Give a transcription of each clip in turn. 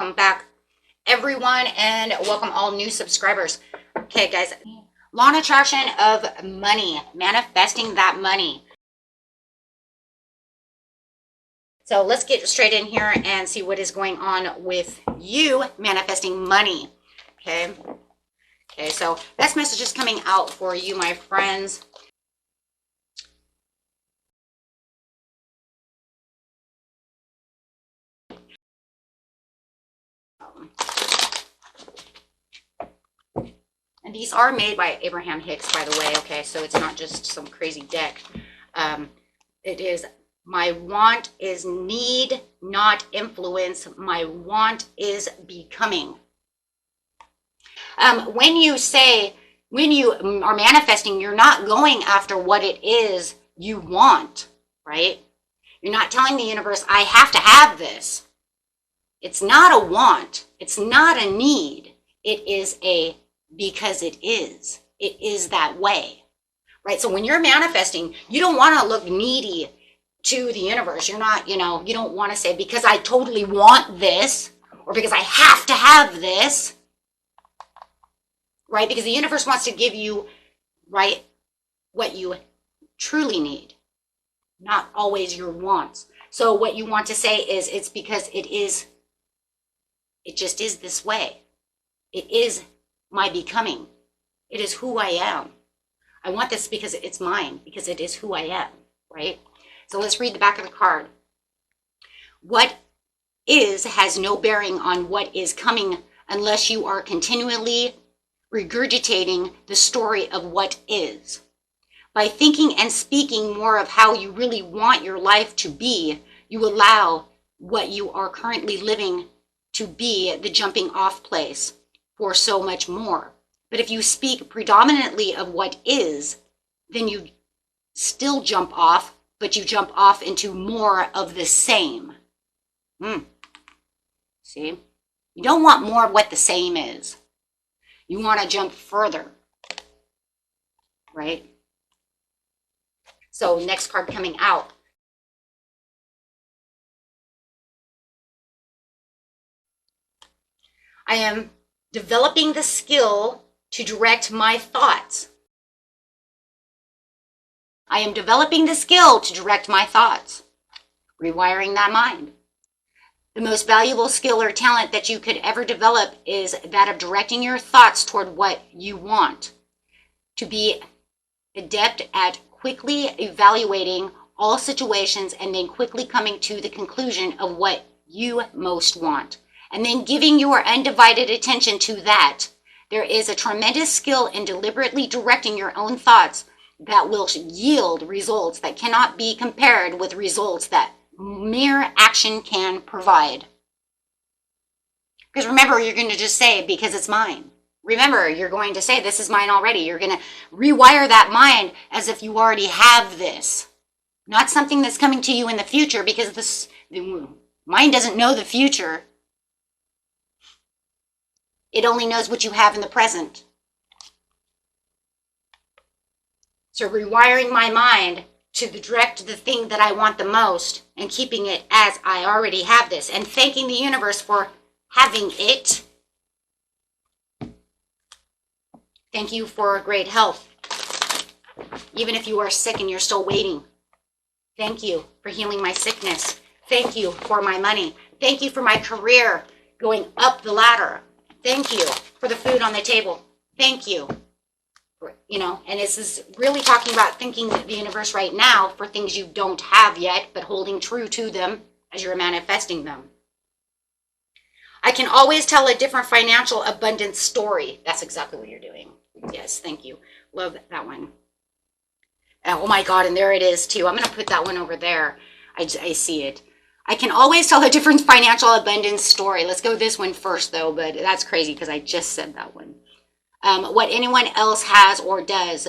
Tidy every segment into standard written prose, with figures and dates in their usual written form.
Welcome back, everyone, and welcome all new subscribers. Okay, guys, law and attraction of money, manifesting that money. So let's get straight in here and see what is going on with you manifesting money. Okay, so best message is coming out for you, my friends. And these are made by Abraham Hicks, by the way. Okay, so it's not just some crazy deck. It is, my want is need, not influence. My want is becoming. When you are manifesting, you're not going after what it is you want, right? You're not telling the universe, I have to have this. It's not a want. It's not a need. It is a because it is. It is that way, right? So when you're manifesting, you don't want to look needy to the universe. You're not, you don't want to say, because I totally want this, or because I have to have this, right? Because the universe wants to give you, right, what you truly need, not always your wants. So what you want to say is, it's because it just is this way. It is my becoming. It is who I am. I want this because it's mine, because it is who I am, right? So let's read the back of the card. What is has no bearing on what is coming unless you are continually regurgitating the story of what is. By thinking and speaking more of how you really want your life to be, you allow what you are currently living to be the jumping off place for so much more. But if you speak predominantly of what is, then you still jump off, but you jump off into more of the same. See? You don't want more of what the same is. You want to jump further, right? So next card coming out. I am developing the skill to direct my thoughts. I am developing the skill to direct my thoughts. Rewiring that mind. The most valuable skill or talent that you could ever develop is that of directing your thoughts toward what you want. To be adept at quickly evaluating all situations and then quickly coming to the conclusion of what you most want. And then giving your undivided attention to that. There is a tremendous skill in deliberately directing your own thoughts that will yield results that cannot be compared with results that mere action can provide. Because remember, you're going to just say, because it's mine. Remember, you're going to say, this is mine already. You're going to rewire that mind as if you already have this. Not something that's coming to you in the future, because the mind doesn't know the future. It only knows what you have in the present. So rewiring my mind to direct the thing that I want the most and keeping it as I already have this and thanking the universe for having it. Thank you for great health. Even if you are sick and you're still waiting. Thank you for healing my sickness. Thank you for my money. Thank you for my career going up the ladder. Thank you for the food on the table. Thank you. And this is really talking about thanking the universe right now for things you don't have yet, but holding true to them as you're manifesting them. I can always tell a different financial abundance story. That's exactly what you're doing. Yes, thank you. Love that one. Oh my God, and there it is too. I'm going to put that one over there. I see it. I can always tell a different financial abundance story. Let's go this one first, though, but that's crazy because I just said that one. What anyone else has or does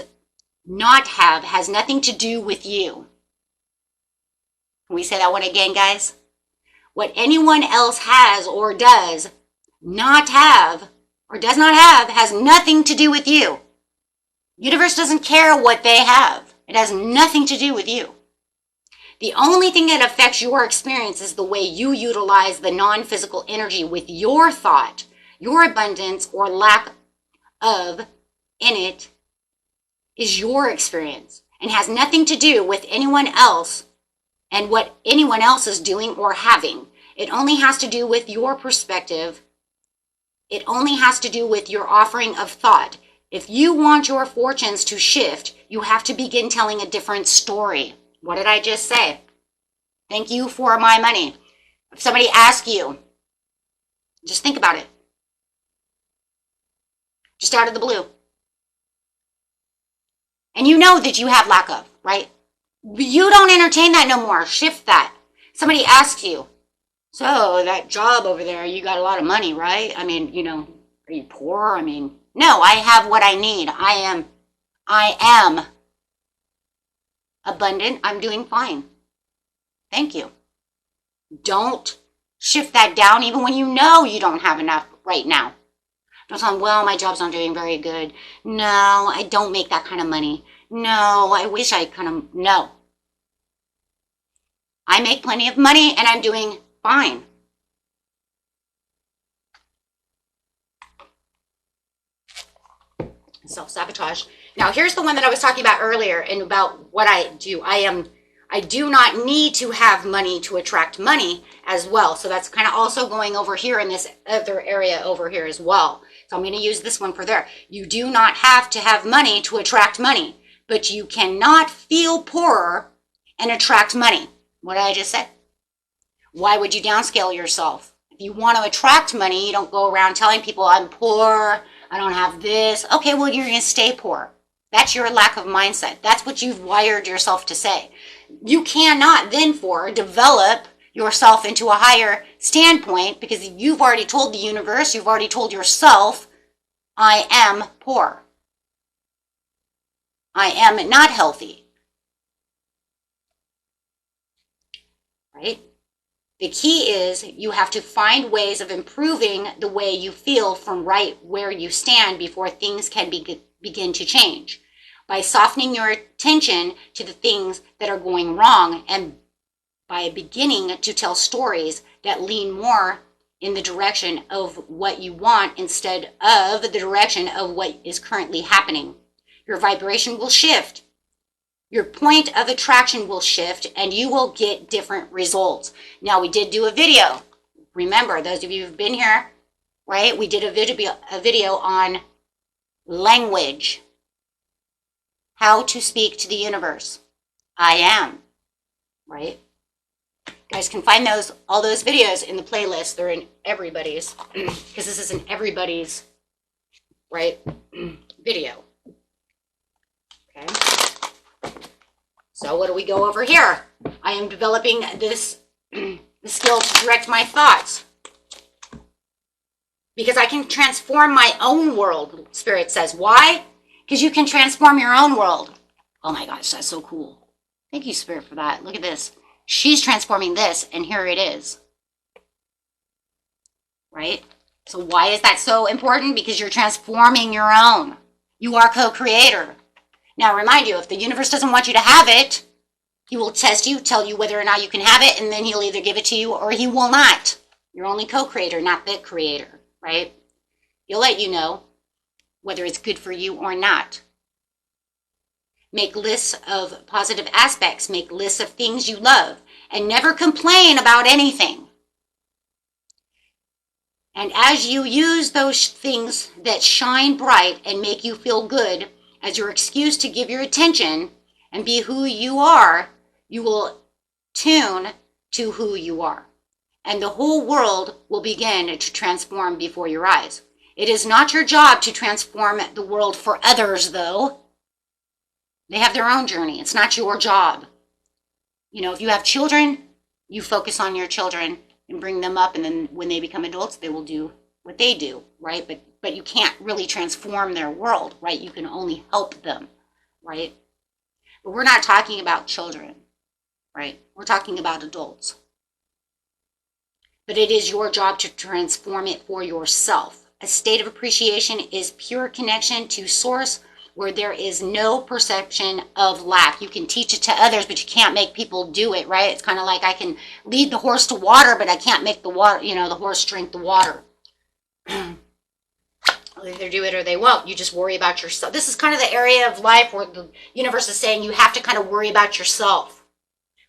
not have has nothing to do with you. Can we say that one again, guys? What anyone else has or does not have or does not have has nothing to do with you. Universe doesn't care what they have. It has nothing to do with you. The only thing that affects your experience is the way you utilize the non-physical energy with your thought. Your abundance or lack of in it is your experience and has nothing to do with anyone else and what anyone else is doing or having. It only has to do with your perspective. It only has to do with your offering of thought. If you want your fortunes to shift, you have to begin telling a different story. What did I just say? Thank you for my money. If somebody asks you, just think about it. Just out of the blue. And you know that you have lack of, right? You don't entertain that no more. Shift that. Somebody asks you, so that job over there, you got a lot of money, right? I mean, you know, are you poor? I mean, no, I have what I need. I am abundant. I'm doing fine. Thank you. Don't shift that down even when you know you don't have enough right now. Don't tell them, well, my job's not doing very good. No, I don't make that kind of money. No, I wish I kind of, no. I make plenty of money and I'm doing fine. Self-sabotage. Now, here's the one that I was talking about earlier and about what I do. I do not need to have money to attract money as well. So that's kind of also going over here in this other area over here as well. So I'm going to use this one for there. You do not have to have money to attract money, but you cannot feel poorer and attract money. What did I just say? Why would you downscale yourself? If you want to attract money, you don't go around telling people, I'm poor, I don't have this. Okay, well, you're going to stay poor. That's your lack of mindset. That's what you've wired yourself to say. You cannot then develop yourself into a higher standpoint because you've already told the universe, you've already told yourself, I am poor. I am not healthy. Right? The key is you have to find ways of improving the way you feel from right where you stand before things can begin to change. By softening your attention to the things that are going wrong and by beginning to tell stories that lean more in the direction of what you want instead of the direction of what is currently happening. Your vibration will shift. Your point of attraction will shift and you will get different results. Now, we did do a video. Remember, those of you who've been here, right? We did a video on language. How to speak to the universe. I am, right? You guys can find all those videos in the playlist. They're in everybody's, because this is in everybody's, right, video. Okay. So what do we go over here? I am developing the skill to direct my thoughts. Because I can transform my own world, Spirit says. Why? Because you can transform your own world. Oh my gosh, that's so cool. Thank you, Spirit, for that. Look at this. She's transforming this, and here it is. Right? So why is that so important? Because you're transforming your own. You are co-creator. Now, remind you, if the universe doesn't want you to have it, he will test you, tell you whether or not you can have it, and then he'll either give it to you or he will not. You're only co-creator, not the creator, right? He'll let you know whether it's good for you or not. Make lists of positive aspects. Make lists of things you love. And never complain about anything. And as you use those things that shine bright and make you feel good as your excuse to give your attention and be who you are, you will tune to who you are. And the whole world will begin to transform before your eyes. It is not your job to transform the world for others, though. They have their own journey. It's not your job. You know, if you have children, you focus on your children and bring them up, and then when they become adults, they will do what they do, right? But you can't really transform their world, right? You can only help them, right? But we're not talking about children, right? We're talking about adults. But it is your job to transform it for yourself. A state of appreciation is pure connection to source where there is no perception of lack. You can teach it to others, but you can't make people do it, right? It's kind of like I can lead the horse to water, but I can't make the water, the horse drink the water. They'll either do it or they won't. You just worry about yourself. This is kind of the area of life where the universe is saying you have to kind of worry about yourself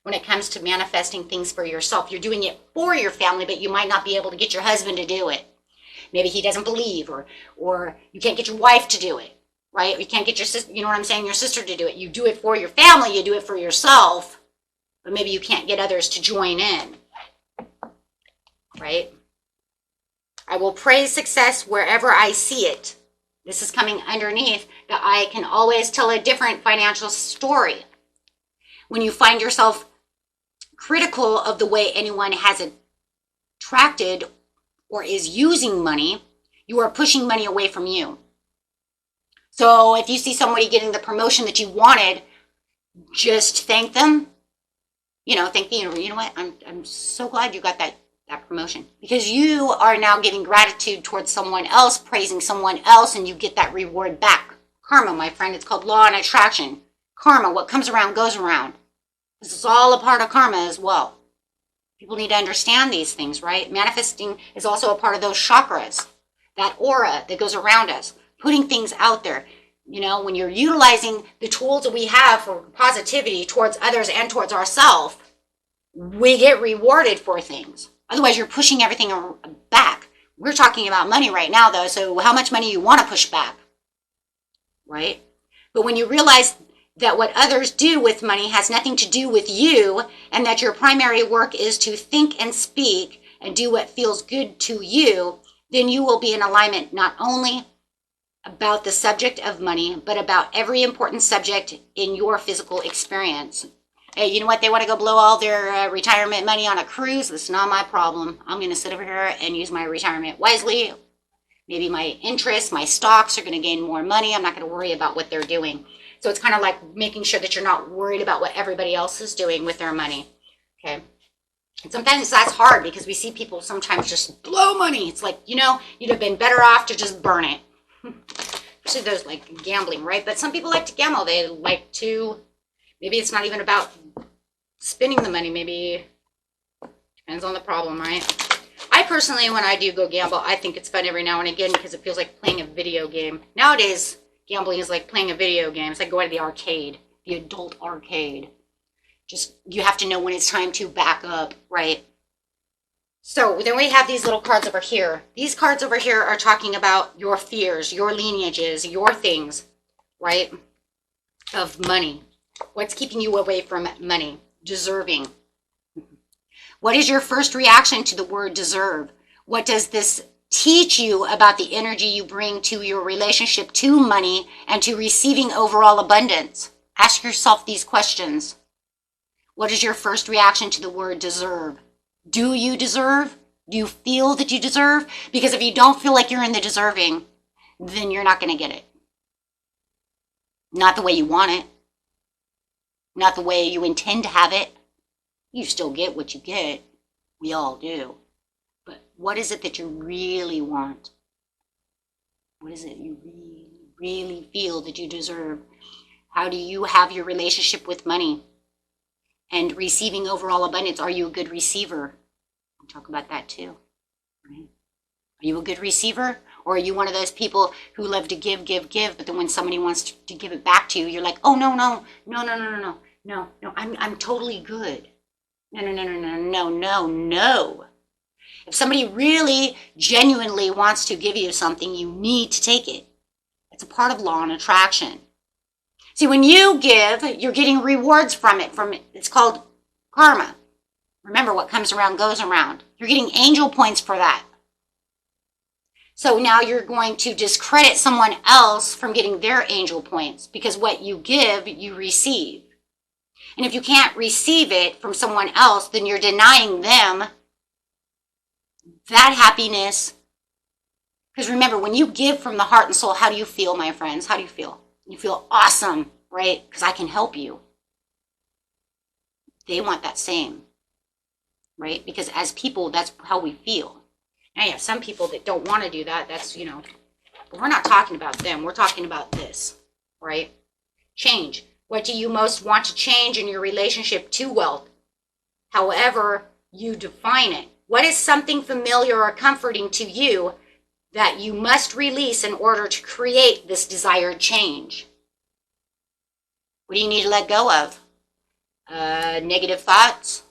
when it comes to manifesting things for yourself. You're doing it for your family, but you might not be able to get your husband to do it. Maybe he doesn't believe, or you can't get your wife to do it, right? You can't get your sister, you know what I'm saying, your sister to do it. You do it for your family, you do it for yourself, but maybe you can't get others to join in, right? I will praise success wherever I see it. This is coming underneath that I can always tell a different financial story. When you find yourself critical of the way anyone has attracted or is using money, you are pushing money away from you. So if you see somebody getting the promotion that you wanted, just thank them. Thank the universe. You know what? I'm so glad you got that promotion, because you are now giving gratitude towards someone else, praising someone else, and you get that reward back. Karma, my friend, it's called law and attraction. Karma, what comes around goes around. This is all a part of karma as well. People need to understand these things, right? Manifesting is also a part of those chakras, that aura that goes around us, putting things out there. When you're utilizing the tools that we have for positivity towards others and towards ourselves, we get rewarded for things. Otherwise, you're pushing everything back. We're talking about money right now, though, so how much money you want to push back, right? But when you realize that what others do with money has nothing to do with you, and that your primary work is to think and speak and do what feels good to you, then you will be in alignment not only about the subject of money, but about every important subject in your physical experience. Hey, you know what? They want to go blow all their retirement money on a cruise. That's not my problem. I'm going to sit over here and use my retirement wisely. Maybe my interests, my stocks are going to gain more money. I'm not going to worry about what they're doing. So it's kind of like making sure that you're not worried about what everybody else is doing with their money. Okay. And sometimes that's hard because we see people sometimes just blow money. It's like, you'd have been better off to just burn it. Especially those like gambling, right? But some people like to gamble. They like to, maybe it's not even about spending the money. Maybe depends on the problem, right? I personally, when I do go gamble, I think it's fun every now and again because it feels like playing a video game. Nowadays, gambling is like playing a video game. It's like going to the arcade, the adult arcade. Just, you have to know when it's time to back up, right? So then we have these little cards over here. These cards over here are talking about your fears, your lineages, your things, right? Of money. What's keeping you away from money? Deserving. What is your first reaction to the word deserve? What does this teach you about the energy you bring to your relationship to money and to receiving overall abundance? Ask yourself these questions. What is your first reaction to the word deserve? Do you deserve? Do you feel that you deserve? Because if you don't feel like you're in the deserving, then you're not going to get it. Not the way you want it. Not the way you intend to have it. You still get what you get. We all do. But what is it that you really want? What is it you really, really feel that you deserve? How do you have your relationship with money? And receiving overall abundance, are you a good receiver? We'll talk about that too. Right? Are you a good receiver? Or are you one of those people who love to give, but then when somebody wants to give it back to you, you're like, oh, no, I'm totally good. No. If somebody really genuinely wants to give you something, you need to take it. It's a part of law and attraction. See, when you give, you're getting rewards from it. It's called karma. Remember, what comes around goes around. You're getting angel points for that. So now you're going to discredit someone else from getting their angel points because what you give, you receive. And if you can't receive it from someone else, then you're denying them that happiness. Because remember, when you give from the heart and soul, how do you feel, my friends? How do you feel? You feel awesome, right? Because I can help you. They want that same, right? Because as people, that's how we feel. Now you have some people that don't want to do that. That's, but we're not talking about them. We're talking about this. right? Change. What do you most want to change in your relationship to wealth? However you define it. What is something familiar or comforting to you that you must release in order to create this desired change? What do you need to let go of? Negative thoughts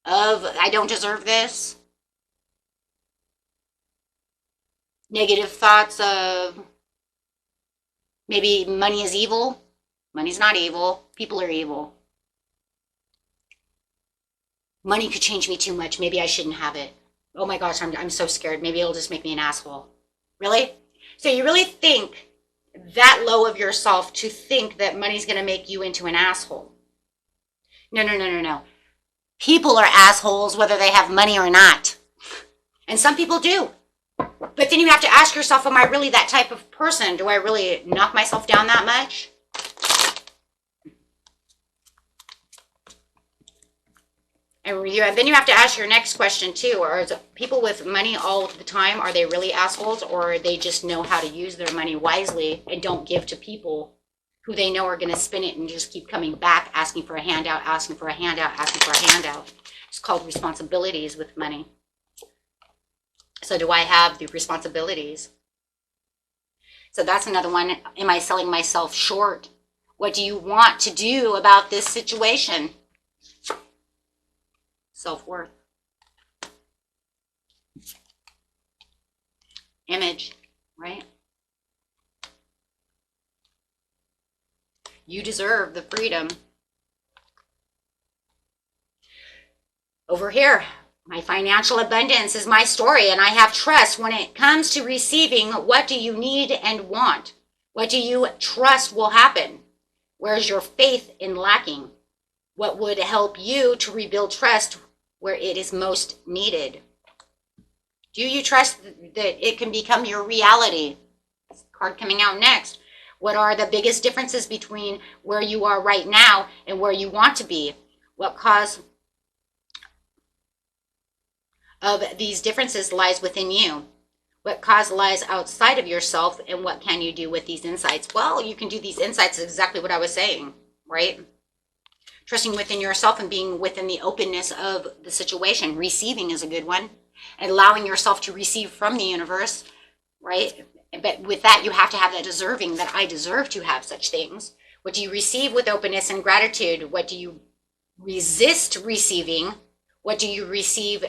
of, I don't deserve this. Negative thoughts of, maybe money is evil. Money's not evil. People are evil. Money could change me too much. Maybe I shouldn't have it. Oh my gosh, I'm so scared. Maybe it'll just make me an asshole. Really? So you really think that low of yourself to think that money's going to make you into an asshole? No. People are assholes whether they have money or not. And some people do. But then you have to ask yourself, am I really that type of person? Do I really knock myself down that much? And then you have to ask your next question too. Are people with money all the time, are they really assholes, or they just know how to use their money wisely and don't give to people who they know are going to spend it and just keep coming back, asking for a handout, asking for a handout, asking for a handout? It's called responsibilities with money. So do I have the responsibilities? So that's another one. Am I selling myself short? What do you want to do about this situation? Self-worth. Image, right? You deserve the freedom. Over here, my financial abundance is my story, and I have trust when it comes to receiving. What do you need and want? What do you trust will happen? Where's your faith in lacking? What would help you to rebuild trust where it is most needed? Do you trust that it can become your reality? Card coming out next. What are the biggest differences between where you are right now and where you want to be? What cause of these differences lies within you? What cause lies outside of yourself, and what can you do with these insights? Well, you can do these insights exactly what I was saying, right? Trusting within yourself and being within the openness of the situation. Receiving is a good one. And allowing yourself to receive from the universe, right? But with that, you have to have that deserving, that I deserve to have such things. What do you receive with openness and gratitude? What do you resist receiving? What do you receive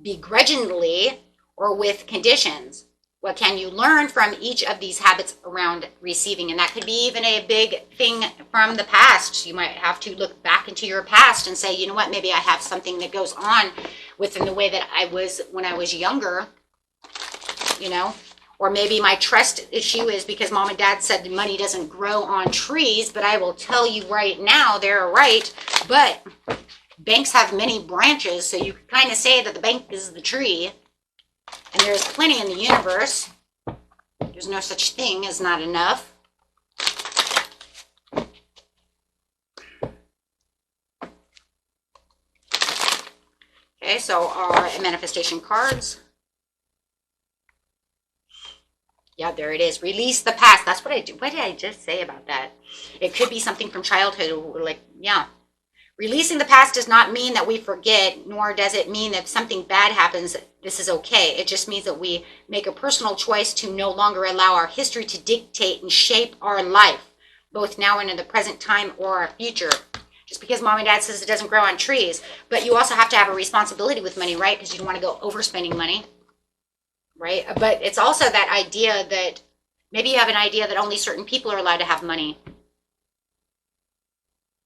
begrudgingly or with conditions? What can you learn from each of these habits around receiving? And that could be even a big thing from the past. You might have to look back into your past and say, you know what, maybe I have something that goes on within the way that I was when I was younger, you know? Or maybe my trust issue is because mom and dad said money doesn't grow on trees, but I will tell you right now, they're right. But banks have many branches, so you can kind of say that the bank is the tree. And there's plenty in the universe. There's no such thing as not enough. Okay, so our manifestation cards. Yeah, there it is. Release the past. That's what I do. What did I just say about that? It could be something from childhood, like, yeah. Releasing the past does not mean that we forget, nor does it mean that if something bad happens, this is okay. It just means that we make a personal choice to no longer allow our history to dictate and shape our life, both now and in the present time or our future. Just because mom and dad says it doesn't grow on trees, but you also have to have a responsibility with money, right? Because you don't want to go overspending money, right? But it's also that idea that maybe you have an idea that only certain people are allowed to have money.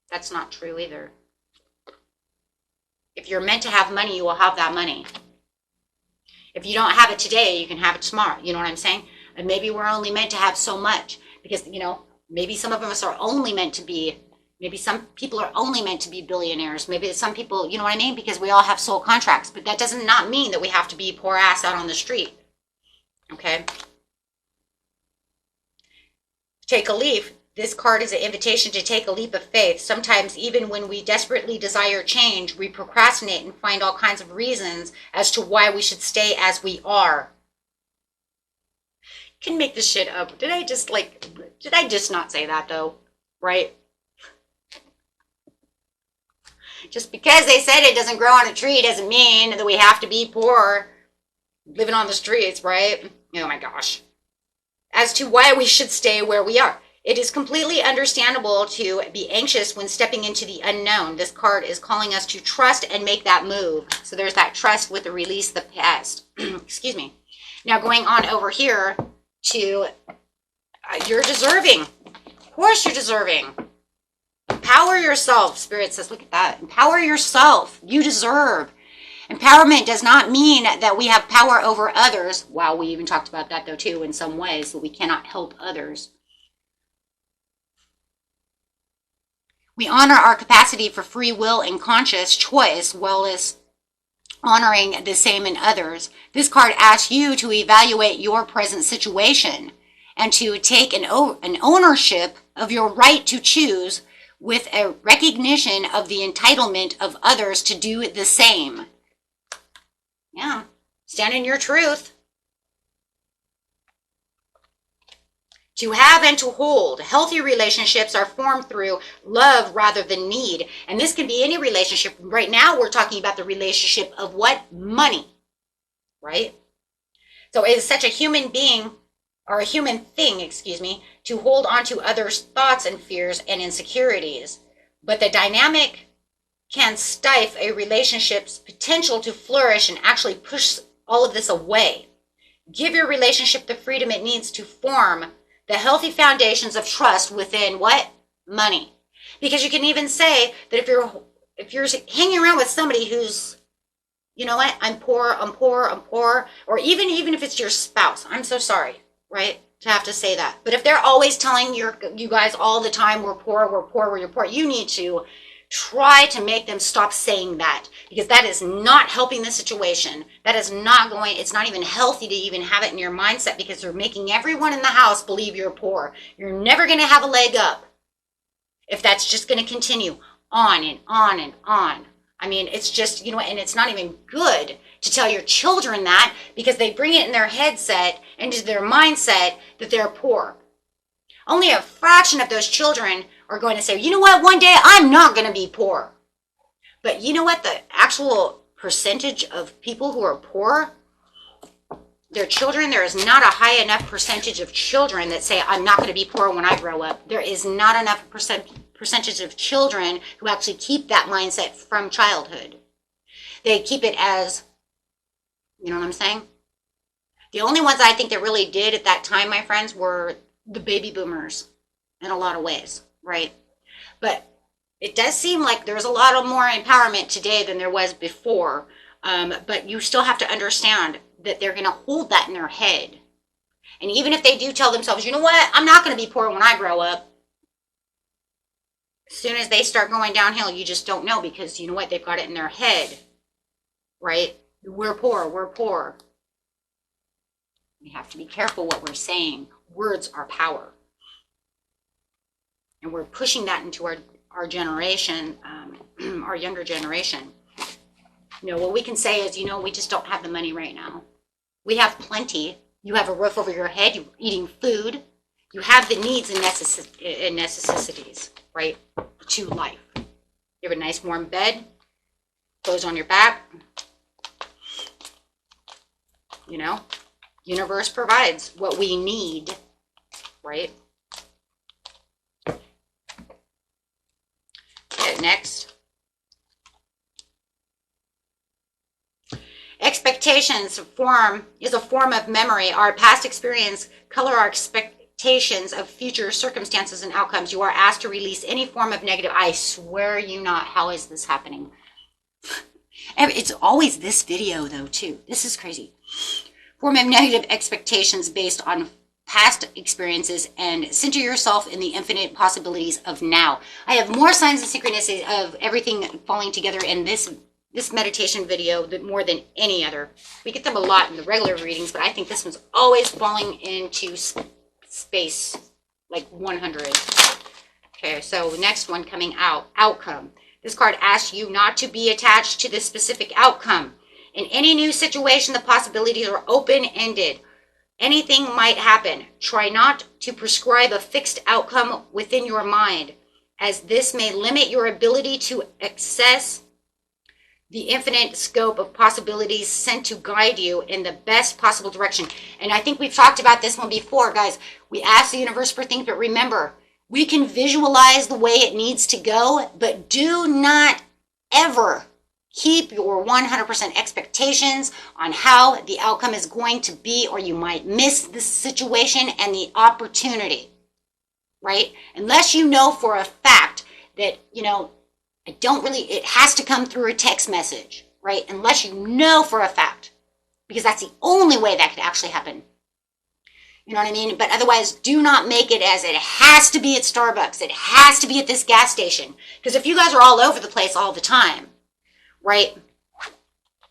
That's not true either. If you're meant to have money, you will have that money. If you don't have it today, you can have it tomorrow. You know what I'm saying? And maybe we're only meant to have so much because, you know, maybe some of us are only meant to be, maybe some people are only meant to be billionaires. Maybe some people, you know what I mean? Because we all have soul contracts, but that does not mean that we have to be poor ass out on the street. Okay? Take a leaf. This card is an invitation to take a leap of faith. Sometimes, even when we desperately desire change, we procrastinate and find all kinds of reasons as to why we should stay as we are. can make this shit up. Did I just not say that though? Right? Just because they said it doesn't grow on a tree doesn't mean that we have to be poor, living on the streets, right? Oh my gosh. As to why we should stay where we are. It is completely understandable to be anxious when stepping into the unknown. This card is calling us to trust and make that move. So there's that trust with the release the past. Excuse me. Now going on over here to you're deserving. Of course you're deserving. Empower yourself. Spirit says, look at that. Empower yourself. You deserve. Empowerment does not mean that we have power over others. Wow, we even talked about that though too in some ways, that we cannot help others. We honor our capacity for free will and conscious choice, well as honoring the same in others. This card asks you to evaluate your present situation and to take an ownership of your right to choose with a recognition of the entitlement of others to do the same. Yeah, stand in your truth. To have and to hold. Healthy relationships are formed through love rather than need. And this can be any relationship. Right now, we're talking about the relationship of what? Money, right? So it is such a human being, or a human thing, excuse me, to hold on to others' thoughts and fears and insecurities. But the dynamic can stifle a relationship's potential to flourish and actually push all of this away. Give your relationship the freedom it needs to form the healthy foundations of trust within what? Money. Because you can even say that if you're hanging around with somebody who's, you know what, I'm poor, or even if it's your spouse, I'm so sorry, right, to have to say that. But if they're always telling you guys all the time, we're poor, you're poor, you need to try to make them stop saying that, because that is not helping the situation. That is not going, it's not even healthy to even have it in your mindset, because they're making everyone in the house believe you're poor. You're never going to have a leg up if that's just going to continue on and on and on. I mean, it's just, you know, and it's not even good to tell your children that, because they bring it in their headset, into their mindset, that they're poor. Only a fraction of those children are going to say, you know what, one day I'm not going to be poor. But you know what, the actual percentage of people who are poor, their children, there is not a high enough percentage of children that say, I'm not going to be poor when I grow up. There is not enough percentage of children who actually keep that mindset from childhood. They keep it as, you know what I'm saying? The only ones I think that really did at that time, my friends, were the baby boomers in a lot of ways, right? But it does seem like there's a lot of more empowerment today than there was before. But you still have to understand that they're going to hold that in their head. And even if they do tell themselves, you know what, I'm not going to be poor when I grow up. As soon as they start going downhill, you just don't know, because you know what, they've got it in their head, right? We're poor, we're poor. We have to be careful what we're saying. Words are power. And we're pushing that into our generation, our younger generation. You know, what we can say is, you know, we just don't have the money right now. We have plenty. You have a roof over your head. You're eating food. You have the needs and necessities, right, to life. You have a nice warm bed, clothes on your back. You know, universe provides what we need, right? Okay, next. Expectations is a form of memory. Our past experience color our expectations of future circumstances and outcomes. You are asked to release any form of negative. I swear you not. How is this happening? It's always this video though too. This is crazy. Form of negative expectations based on past experiences, and center yourself in the infinite possibilities of now. I have more signs and synchronicity of everything falling together in this meditation video more than any other. We get them a lot in the regular readings, but I think this one's always falling into space, like 100. Okay, so the next one coming out, outcome. This card asks you not to be attached to the specific outcome. In any new situation, the possibilities are open-ended. Anything might happen. Try not to prescribe a fixed outcome within your mind, as this may limit your ability to access the infinite scope of possibilities sent to guide you in the best possible direction. And I think we've talked about this one before, guys. We ask the universe for things, but remember, we can visualize the way it needs to go, but do not ever keep your 100% expectations on how the outcome is going to be, or you might miss the situation and the opportunity, right? Unless you know for a fact that, it has to come through a text message, right? Unless you know for a fact, because that's the only way that could actually happen. You know what I mean? But otherwise, do not make it as it has to be at Starbucks. It has to be at this gas station. Because if you guys are all over the place all the time, right,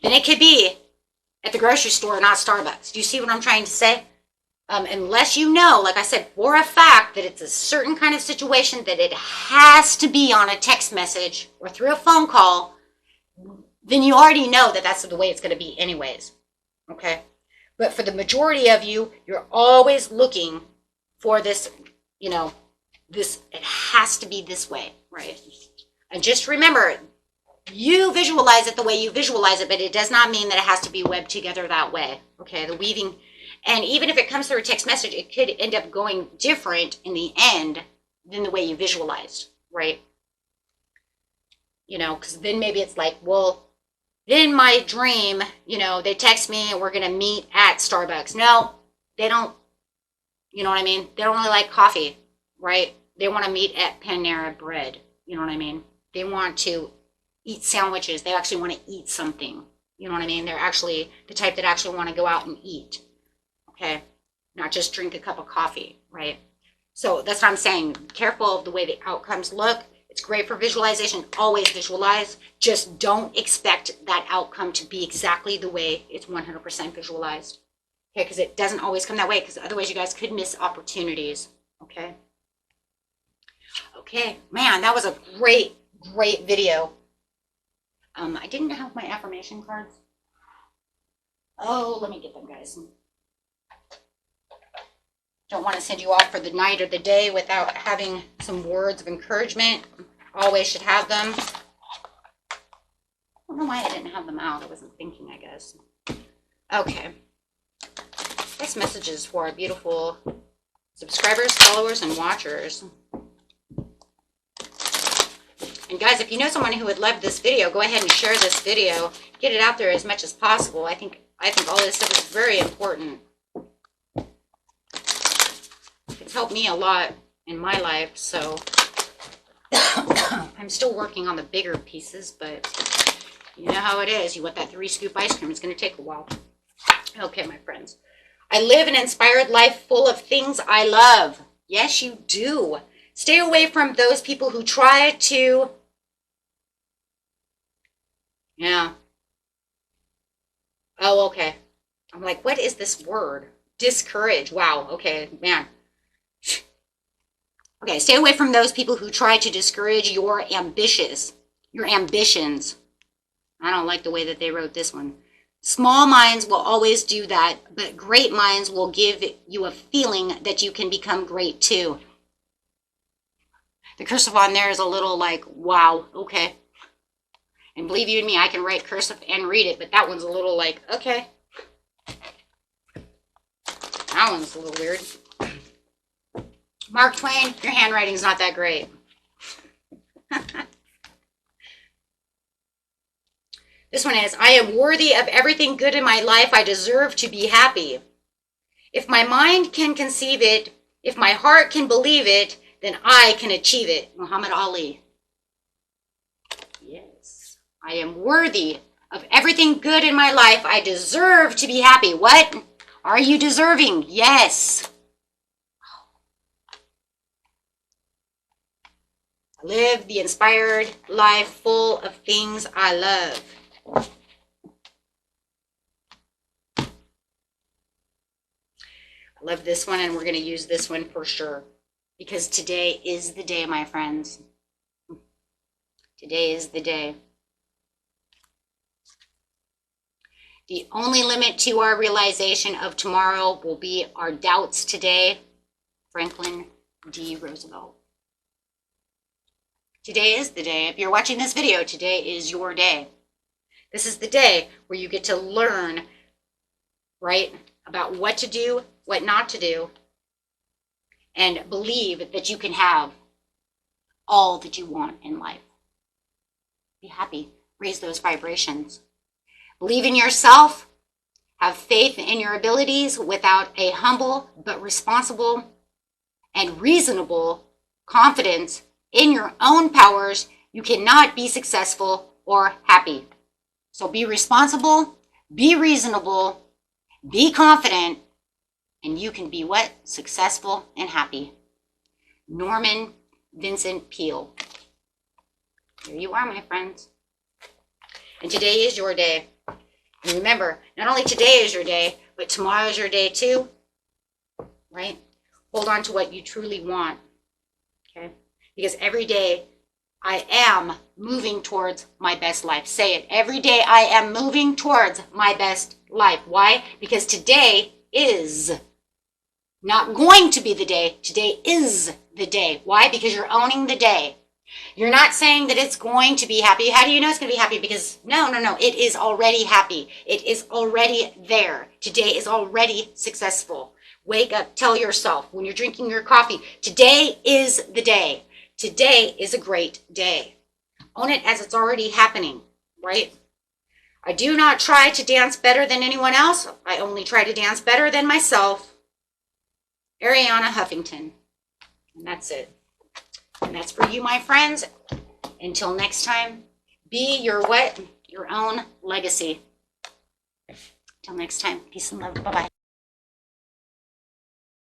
then it could be at the grocery store, not Starbucks. Do you see what I'm trying to say? Unless you know, like I said, for a fact that it's a certain kind of situation that it has to be on a text message or through a phone call, then you already know that that's the way it's going to be anyways. Okay? But for the majority of you, you're always looking for this, it has to be this way, right? And just remember, you visualize it the way you visualize it, but it does not mean that it has to be webbed together that way. Okay, the weaving, and even if it comes through a text message, it could end up going different in the end than the way you visualized, right? Because then maybe it's like, well, in my dream, they text me and we're going to meet at Starbucks. No, they don't, you know what I mean? They don't really like coffee, right? They want to meet at Panera Bread. You know what I mean? They want to eat sandwiches. They actually want to eat something. You know what I mean? They're actually the type that actually want to go out and eat. Okay? Not just drink a cup of coffee, right? So that's what I'm saying. Careful of the way the outcomes look. It's great for visualization. Always visualize. Just don't expect that outcome to be exactly the way it's 100% visualized. Okay? Because it doesn't always come that way, because otherwise you guys could miss opportunities. Okay? Okay. Man, that was a great video. I didn't have my affirmation cards. Oh, let me get them, guys. Don't want to send you off for the night or the day without having some words of encouragement. Always should have them. I don't know why I didn't have them out. I wasn't thinking, I guess. Okay. This message is for our beautiful subscribers, followers, and watchers. And guys, if you know someone who would love this video, go ahead and share this video. Get it out there as much as possible. I think all this stuff is very important. It's helped me a lot in my life, so I'm still working on the bigger pieces, but you know how it is. You want that 3-scoop ice cream. It's going to take a while. Okay, my friends. I live an inspired life full of things I love. Yes, you do. Stay away from those people who try to... Yeah. Oh, okay. I'm like, what is this word? Discourage. Wow. Okay, man. Okay, stay away from those people who try to discourage your ambitions. I don't like the way that they wrote this one. Small minds will always do that, but great minds will give you a feeling that you can become great too. The cursive on there is a little like, wow, okay. And believe you me, I can write cursive and read it, but that one's a little like, okay. That one's a little weird. Mark Twain, your handwriting's not that great. This one is, I am worthy of everything good in my life. I deserve to be happy. If my mind can conceive it, if my heart can believe it, then I can achieve it. Muhammad Ali. Yes. I am worthy of everything good in my life. I deserve to be happy. What? Are you deserving? Yes. Live the inspired life full of things I love. I love this one, and we're going to use this one for sure. Because today is the day, my friends. Today is the day. The only limit to our realization of tomorrow will be our doubts today. Franklin D. Roosevelt. Today is the day. If you're watching this video, today is your day. This is the day where you get to learn, right, about what to do, what not to do, and believe that you can have all that you want in life. Be happy. Raise those vibrations. Believe in yourself. Have faith in your abilities without a humble but responsible and reasonable confidence in your own powers. You cannot be successful or happy. So be responsible, be reasonable, be confident, and you can be what? Successful and happy. Norman Vincent Peale. Here you are, my friends. And today is your day. And remember, not only today is your day, but tomorrow is your day too. Right? Hold on to what you truly want. Okay? Because every day I am moving towards my best life. Say it. Every day I am moving towards my best life. Why? Because today is not going to be the day. Today is the day. Why? Because you're owning the day. You're not saying that it's going to be happy. How do you know it's going to be happy? Because no. It is already happy. It is already there. Today is already successful. Wake up. Tell yourself when you're drinking your coffee, today is the day. Today is a great day. Own it as it's already happening, right? I do not try to dance better than anyone else. I only try to dance better than myself. Ariana Huffington. And that's it. And that's for you, my friends. Until next time, be your what? Your own legacy. Until next time, peace and love. Bye-bye.